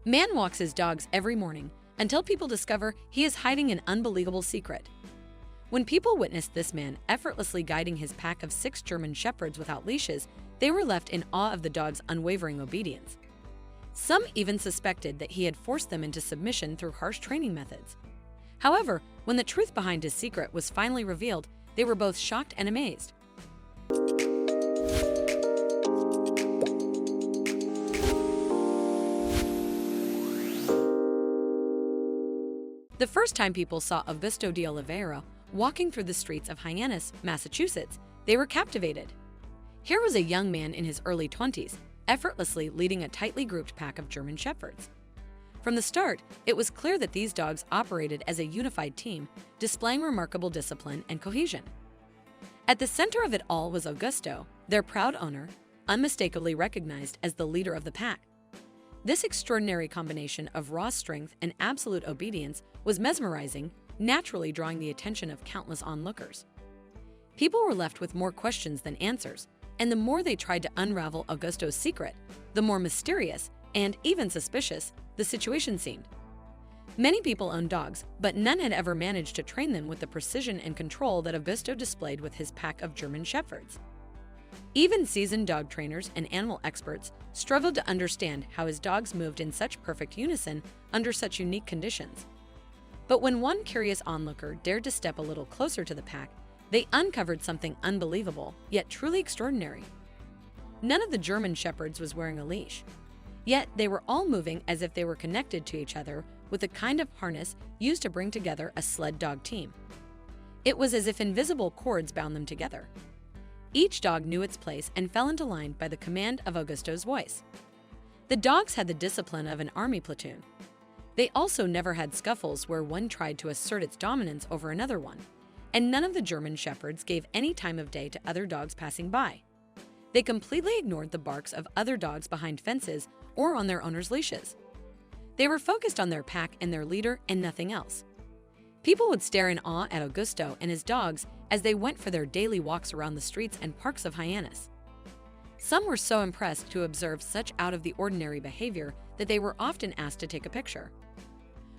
Man walks his dogs every morning until people discover he is hiding an unbelievable secret. When people witnessed this man effortlessly guiding his pack of 6 German Shepherds without leashes, they were left in awe of the dog's unwavering obedience. Some even suspected that he had forced them into submission through harsh training methods. However, when the truth behind his secret was finally revealed, they were both shocked and amazed. The first time people saw Augusto de Oliveira walking through the streets of Hyannis, Massachusetts, they were captivated. Here was a young man in his early 20s, effortlessly leading a tightly grouped pack of German Shepherds. From the start, it was clear that these dogs operated as a unified team, displaying remarkable discipline and cohesion. At the center of it all was Augusto, their proud owner, unmistakably recognized as the leader of the pack. This extraordinary combination of raw strength and absolute obedience was mesmerizing, naturally drawing the attention of countless onlookers. People were left with more questions than answers, and the more they tried to unravel Augusto's secret, the more mysterious and even suspicious the situation seemed. Many people owned dogs, but none had ever managed to train them with the precision and control that Augusto displayed with his pack of German Shepherds. Even seasoned dog trainers and animal experts struggled to understand how his dogs moved in such perfect unison under such unique conditions. But when one curious onlooker dared to step a little closer to the pack, they uncovered something unbelievable, yet truly extraordinary. None of the German Shepherds was wearing a leash. Yet they were all moving as if they were connected to each other with the kind of harness used to bring together a sled dog team. It was as if invisible cords bound them together. Each dog knew its place and fell into line by the command of Augusto's voice. The dogs had the discipline of an army platoon. They also never had scuffles where one tried to assert its dominance over another one, and none of the German Shepherds gave any time of day to other dogs passing by. They completely ignored the barks of other dogs behind fences or on their owners' leashes. They were focused on their pack and their leader and nothing else. People would stare in awe at Augusto and his dogs as they went for their daily walks around the streets and parks of Hyannis. Some were so impressed to observe such out-of-the-ordinary behavior that they were often asked to take a picture.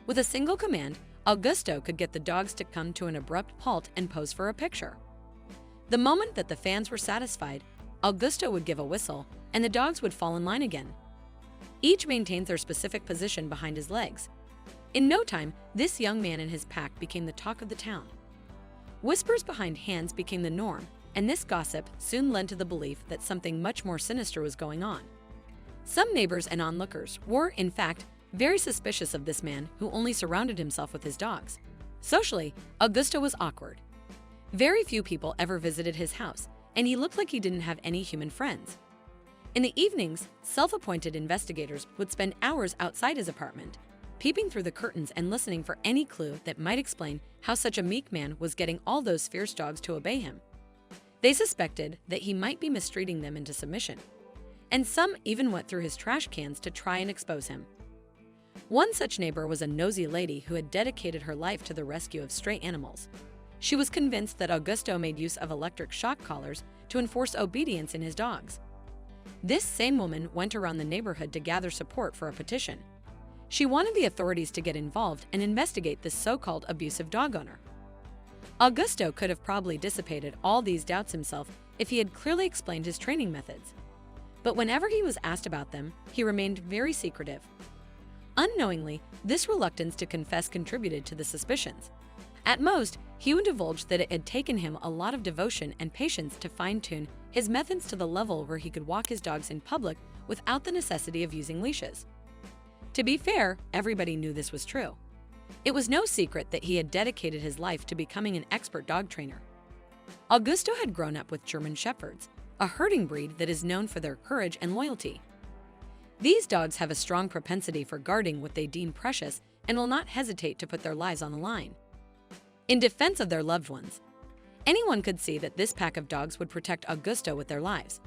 With a single command, Augusto could get the dogs to come to an abrupt halt and pose for a picture. The moment that the fans were satisfied, Augusto would give a whistle, and the dogs would fall in line again. Each maintained their specific position behind his legs. In no time, this young man and his pack became the talk of the town. Whispers behind hands became the norm, and this gossip soon led to the belief that something much more sinister was going on. Some neighbors and onlookers were, in fact, very suspicious of this man who only surrounded himself with his dogs. Socially, Augusto was awkward. Very few people ever visited his house, and he looked like he didn't have any human friends. In the evenings, self-appointed investigators would spend hours outside his apartment, peeping through the curtains and listening for any clue that might explain how such a meek man was getting all those fierce dogs to obey him. They suspected that he might be mistreating them into submission, and some even went through his trash cans to try and expose him. One such neighbor was a nosy lady who had dedicated her life to the rescue of stray animals. She was convinced that Augusto made use of electric shock collars to enforce obedience in his dogs. This same woman went around the neighborhood to gather support for a petition. She wanted the authorities to get involved and investigate this so-called abusive dog owner. Augusto could have probably dissipated all these doubts himself if he had clearly explained his training methods. But whenever he was asked about them, he remained very secretive. Unknowingly, this reluctance to confess contributed to the suspicions. At most, he would divulge that it had taken him a lot of devotion and patience to fine-tune his methods to the level where he could walk his dogs in public without the necessity of using leashes. To be fair, everybody knew this was true. It was no secret that he had dedicated his life to becoming an expert dog trainer. Augusto had grown up with German Shepherds, a herding breed that is known for their courage and loyalty. These dogs have a strong propensity for guarding what they deem precious and will not hesitate to put their lives on the line in defense of their loved ones. Anyone could see that this pack of dogs would protect Augusto with their lives.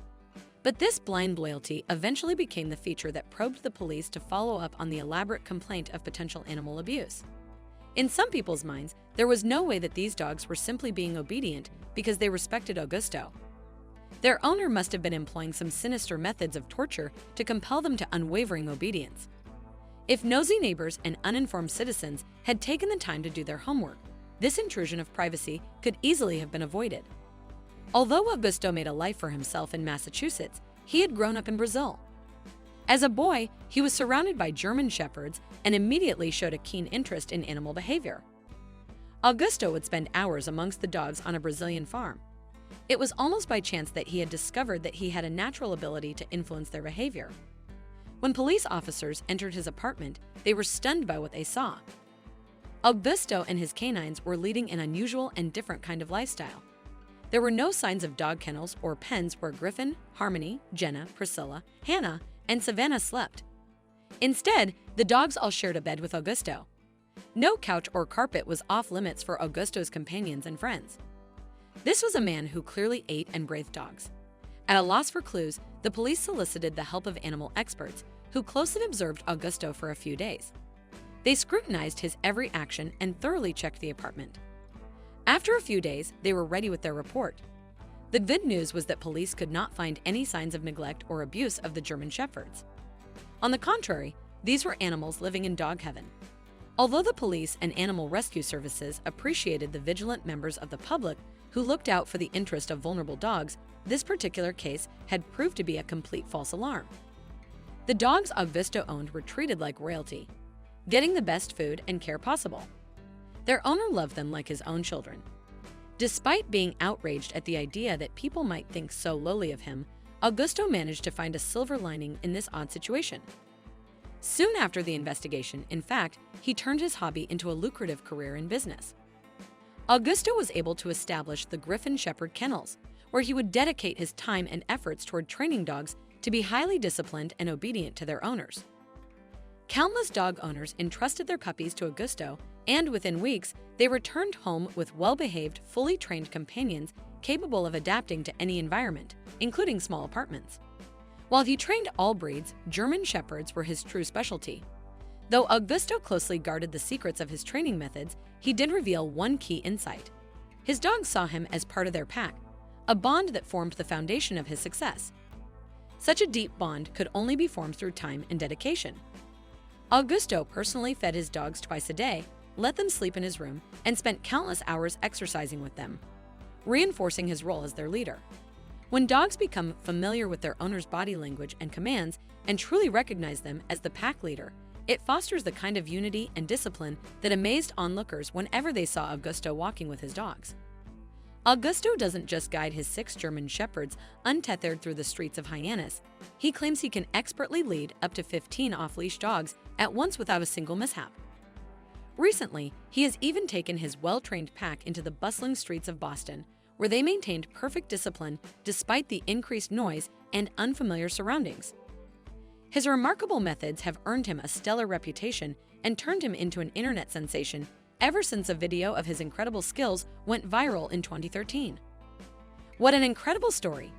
But this blind loyalty eventually became the feature that probed the police to follow up on the elaborate complaint of potential animal abuse. In some people's minds, there was no way that these dogs were simply being obedient because they respected Augusto. Their owner must have been employing some sinister methods of torture to compel them to unwavering obedience. If nosy neighbors and uninformed citizens had taken the time to do their homework, this intrusion of privacy could easily have been avoided. Although Augusto made a life for himself in Massachusetts, he had grown up in Brazil. As a boy, he was surrounded by German shepherds and immediately showed a keen interest in animal behavior. Augusto would spend hours amongst the dogs on a Brazilian farm. It was almost by chance that he had discovered that he had a natural ability to influence their behavior. When police officers entered his apartment, they were stunned by what they saw. Augusto and his canines were leading an unusual and different kind of lifestyle. There were no signs of dog kennels or pens where Griffin, Harmony, Jenna, Priscilla, Hannah, and Savannah slept. Instead, the dogs all shared a bed with Augusto. No couch or carpet was off limits for Augusto's companions and friends. This was a man who clearly ate and breathed dogs. At a loss for clues, the police solicited the help of animal experts who closely observed Augusto for a few days. They scrutinized his every action and thoroughly checked the apartment. After a few days, they were ready with their report. The good news was that police could not find any signs of neglect or abuse of the German shepherds. On the contrary, these were animals living in dog heaven. Although the police and animal rescue services appreciated the vigilant members of the public who looked out for the interest of vulnerable dogs, this particular case had proved to be a complete false alarm. The dogs Augusto owned were treated like royalty, getting the best food and care possible. Their owner loved them like his own children. Despite being outraged at the idea that people might think so lowly of him, Augusto managed to find a silver lining in this odd situation. Soon after the investigation, in fact, he turned his hobby into a lucrative career in business. Augusto was able to establish the Griffin Shepherd Kennels, where he would dedicate his time and efforts toward training dogs to be highly disciplined and obedient to their owners. Countless dog owners entrusted their puppies to Augusto, and within weeks, they returned home with well-behaved, fully trained companions capable of adapting to any environment, including small apartments. While he trained all breeds, German Shepherds were his true specialty. Though Augusto closely guarded the secrets of his training methods, he did reveal one key insight. His dogs saw him as part of their pack, a bond that formed the foundation of his success. Such a deep bond could only be formed through time and dedication. Augusto personally fed his dogs twice a day, let them sleep in his room, and spent countless hours exercising with them, reinforcing his role as their leader. When dogs become familiar with their owner's body language and commands and truly recognize them as the pack leader, it fosters the kind of unity and discipline that amazed onlookers whenever they saw Augusto walking with his dogs. Augusto doesn't just guide his 6 German Shepherds untethered through the streets of Hyannis. He claims he can expertly lead up to 15 off-leash dogs at once without a single mishap. Recently, he has even taken his well-trained pack into the bustling streets of Boston, where they maintained perfect discipline despite the increased noise and unfamiliar surroundings. His remarkable methods have earned him a stellar reputation and turned him into an internet sensation ever since a video of his incredible skills went viral in 2013. What an incredible story!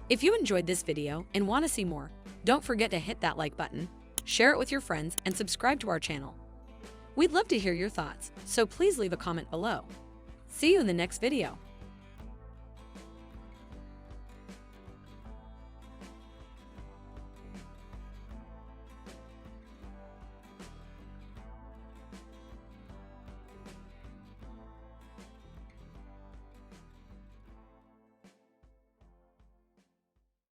If you enjoyed this video and want to see more, don't forget to hit that like button, share it with your friends, and subscribe to our channel. We'd love to hear your thoughts, so please leave a comment below. See you in the next video.